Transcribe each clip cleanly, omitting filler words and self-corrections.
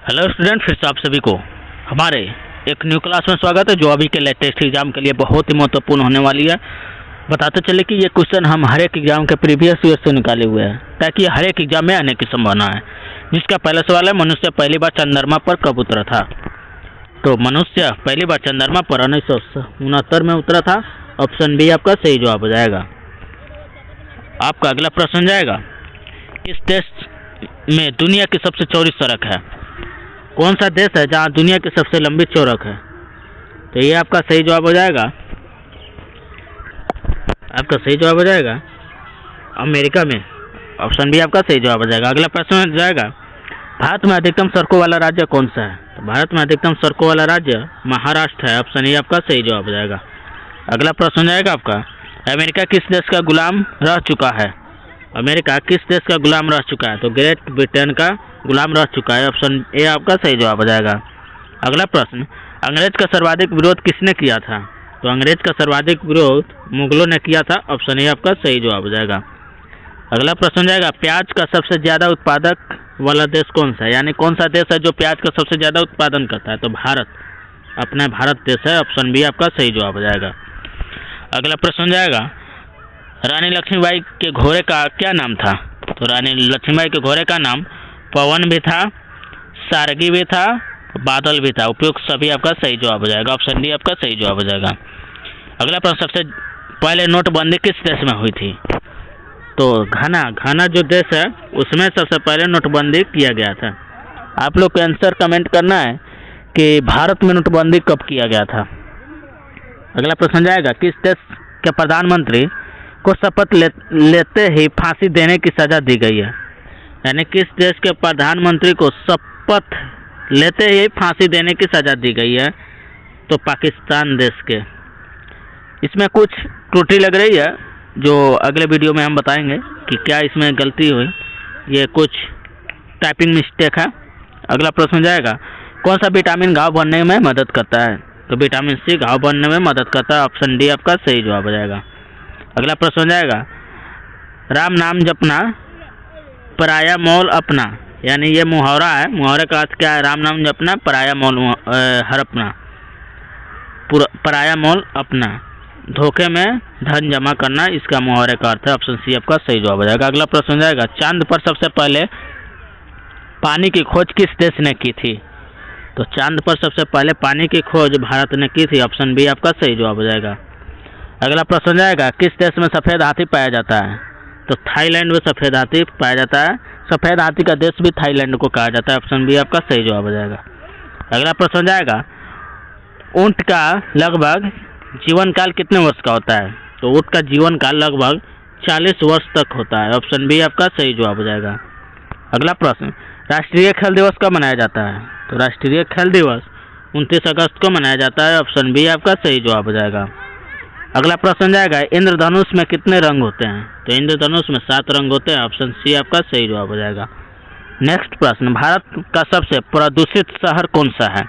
Hello student, फिर से आप सभी को हमारे एक न्यू क्लास में स्वागत है जो अभी के लेटेस्ट एग्जाम के लिए बहुत ही महत्वपूर्ण होने वाली है। बताते चले कि ये क्वेश्चन हम हर एक एग्जाम के प्रीवियस ईयर से निकाले हुए हैं ताकि हर एक एग्जाम में आने की संभावना है। जिसका पहला सवाल है, मनुष्य पहली बार चंद्रमा पर कब उतरा था? तो मनुष्य पहली बार चंद्रमा पर 1969 में उतरा था। ऑप्शन बी आपका सही जवाब हो जाएगा। आपका अगला प्रश्न जाएगा, इस देश में दुनिया की सबसे चौड़ी सड़क है? कौन सा देश है जहां दुनिया की सबसे लंबी सड़क है? तो ये आपका सही जवाब हो जाएगा। आपका सही जवाब हो जाएगा अमेरिका में। ऑप्शन बी आपका सही जवाब हो जाएगा। अगला प्रश्न जाएगा, भारत में अधिकतम सड़कों वाला राज्य कौन सा है? तो भारत में अधिकतम सड़कों वाला राज्य महाराष्ट्र है। ऑप्शन ए आपका सही जवाब हो जाएगा। अगला प्रश्न जाएगा आपका, अमेरिका किस देश का गुलाम रह चुका है? अमेरिका किस देश का गुलाम रह चुका है? तो ग्रेट ब्रिटेन का गुलाम रह चुका है। ऑप्शन ए आपका सही जवाब हो जाएगा। अगला प्रश्न, अंग्रेज का सर्वाधिक विरोध किसने किया था? तो अंग्रेज का सर्वाधिक विरोध मुगलों ने किया था। ऑप्शन ए आपका सही जवाब हो जाएगा। अगला प्रश्न जाएगा, प्याज का सबसे ज्यादा उत्पादक वाला देश कौन सा है? यानी कौन सा देश है जो प्याज का सबसे ज्यादा उत्पादन करता है? तो भारत, अपना भारत देश है। ऑप्शन बी आपका सही जवाब हो जाएगा। अगला प्रश्न जाएगा, रानी लक्ष्मीबाई के घोड़े का क्या नाम था? तो रानी लक्ष्मीबाई के घोड़े का नाम पवन भी था, सारगी भी था, बादल भी था। उपयुक्त सभी आपका सही जवाब हो जाएगा। ऑप्शन डी आपका सही जवाब हो जाएगा। अगला प्रश्न, सबसे पहले नोटबंदी किस देश में हुई थी? तो घाना जो देश है उसमें सबसे पहले नोटबंदी किया गया था। आप लोग को आंसर कमेंट करना है कि भारत में नोटबंदी कब किया गया था। अगला प्रश्न जाएगा, किस देश के प्रधानमंत्री को शपथ लेते ही फांसी देने की सजा दी गई है? यानी किस देश के प्रधानमंत्री को शपथ लेते ही फांसी देने की सजा दी गई है? तो पाकिस्तान देश के। इसमें कुछ त्रुटि लग रही है जो अगले वीडियो में हम बताएंगे कि क्या इसमें गलती हुई। ये कुछ टाइपिंग मिस्टेक है। अगला प्रश्न जाएगा, कौन सा विटामिन घाव भरने में मदद करता है? तो विटामिन सी घाव भरने में मदद करता है। ऑप्शन डी आपका सही जवाब हो जाएगा। अगला प्रश्न जाएगा, राम नाम जपना पराया मोल अपना। यानी ये मुहावरा है। मुहावरे का अर्थ क्या है? राम नाम जपना पराया मोल हड़पना, पराया मोल अपना, धोखे में धन जमा करना, इसका मुहावरे का अर्थ है। ऑप्शन सी आपका सही जवाब हो जाएगा। अगला प्रश्न जाएगा, चांद पर सबसे पहले पानी की खोज किस देश ने की थी? तो चांद पर सबसे पहले पानी की खोज भारत ने की थी। ऑप्शन बी आपका सही जवाब हो जाएगा। अगला प्रश्न जाएगा, किस देश में सफ़ेद हाथी पाया जाता है? तो थाईलैंड में सफ़ेद हाथी पाया जाता है। सफ़ेद हाथी का देश भी थाईलैंड को कहा जाता है। ऑप्शन बी आपका सही जवाब हो जाएगा। अगला प्रश्न जाएगा, ऊँट का लगभग जीवन काल कितने वर्ष का होता है? तो ऊँट का जीवन काल लगभग 40 वर्ष तक होता है। ऑप्शन बी आपका सही जवाब हो जाएगा। अगला प्रश्न, राष्ट्रीय खेल दिवस कब मनाया जाता है? तो राष्ट्रीय खेल दिवस 29 अगस्त को मनाया जाता है। ऑप्शन बी आपका सही जवाब हो जाएगा। अगला प्रश्न जाएगा, इंद्रधनुष में कितने रंग होते हैं? तो इंद्रधनुष में 7 रंग होते हैं। ऑप्शन सी आपका सही जवाब हो जाएगा। नेक्स्ट प्रश्न, भारत का सबसे प्रदूषित शहर कौन सा है?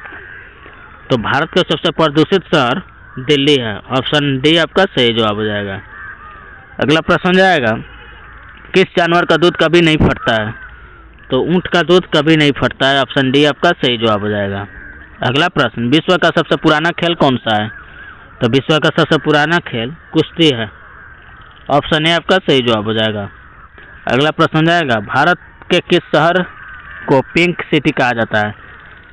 तो भारत का सबसे प्रदूषित शहर दिल्ली है। ऑप्शन डी आपका सही जवाब हो जाएगा। अगला प्रश्न जाएगा, किस जानवर का दूध कभी नहीं फटता है? तो ऊँट का दूध कभी नहीं फटता है। ऑप्शन डी आपका सही जवाब हो जाएगा। अगला प्रश्न, विश्व का सबसे पुराना खेल कौन सा है? तो विश्व का सबसे पुराना खेल कुश्ती है। ऑप्शन ए आपका सही जवाब हो जाएगा। अगला प्रश्न जाएगा, भारत के किस शहर को पिंक सिटी कहा जाता है?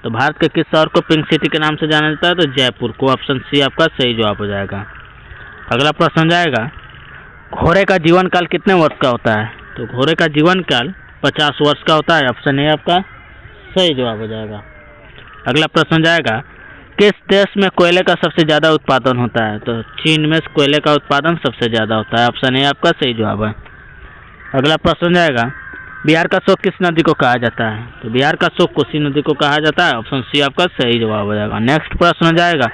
तो भारत के किस शहर को पिंक सिटी के नाम से जाना जाता है? तो जयपुर को। ऑप्शन सी आपका सही जवाब हो जाएगा। अगला प्रश्न जाएगा, घोड़े का जीवन काल कितने वर्ष का होता है? तो घोड़े का जीवन काल 50 वर्ष का होता है। ऑप्शन ए आपका सही जवाब हो जाएगा। अगला प्रश्न जाएगा, किस देश में कोयले का सबसे ज़्यादा उत्पादन होता है? तो चीन में कोयले का उत्पादन सबसे ज़्यादा होता है। ऑप्शन ए आपका सही जवाब है। अगला प्रश्न जाएगा, बिहार का शोक किस नदी को कहा जाता है? तो बिहार का शोक कोसी नदी को कहा जाता है। ऑप्शन सी आपका सही जवाब हो जाएगा। नेक्स्ट प्रश्न जाएगा,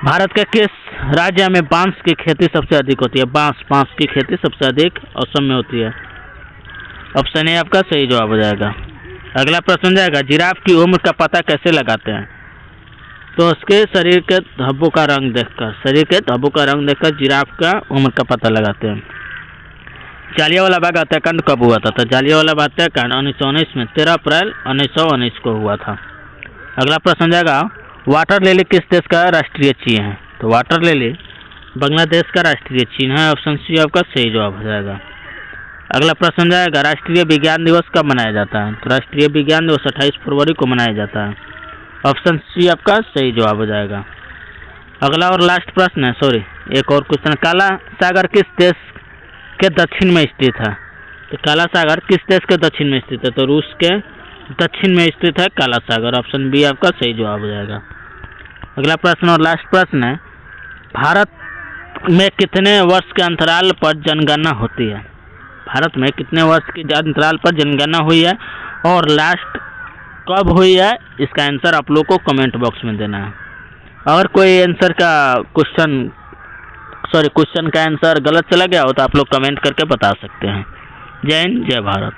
भारत के किस राज्य में बांस की खेती सबसे अधिक होती है? बांस की खेती सबसे अधिक असम में होती है। ऑप्शन ए आपका सही जवाब हो जाएगा। अगला प्रश्न जाएगा, जिराफ की उम्र का पता कैसे लगाते हैं? तो उसके शरीर के धब्बों का रंग देखकर जिराफ का उम्र का पता लगाते हैं। जालियांवाला बाग हत्याकांड कब हुआ था? तो जालियांवाला बाग हत्याकांड 1919 में 13 अप्रैल 1919 को हुआ था। अगला प्रश्न जाएगा, वाटर लिली किस देश का राष्ट्रीय चिन्ह है? तो वाटर लिली बांग्लादेश का राष्ट्रीय चिन्ह है। ऑप्शन सी आपका सही जवाब हो जाएगा। अगला प्रश्न जाएगा, राष्ट्रीय विज्ञान दिवस कब मनाया जाता है? तो राष्ट्रीय विज्ञान दिवस 28 फरवरी को मनाया जाता है। ऑप्शन सी आपका सही जवाब हो जाएगा। अगला और लास्ट प्रश्न है, सॉरी एक और क्वेश्चन, काला सागर किस देश के दक्षिण में स्थित है? तो काला सागर किस देश के दक्षिण में स्थित है? तो रूस के दक्षिण में स्थित है काला सागर। ऑप्शन बी आपका सही जवाब हो जाएगा। अगला प्रश्न और लास्ट प्रश्न है, भारत में कितने वर्ष के अंतराल पर जनगणना होती है? भारत में कितने वर्ष के अंतराल पर जनगणना हुई है और लास्ट कब हुई है? इसका आंसर आप लोग को कमेंट बॉक्स में देना है। अगर कोई आंसर का क्वेश्चन का आंसर गलत चला गया हो तो आप लोग कमेंट करके बता सकते हैं। जय हिंद, जय भारत।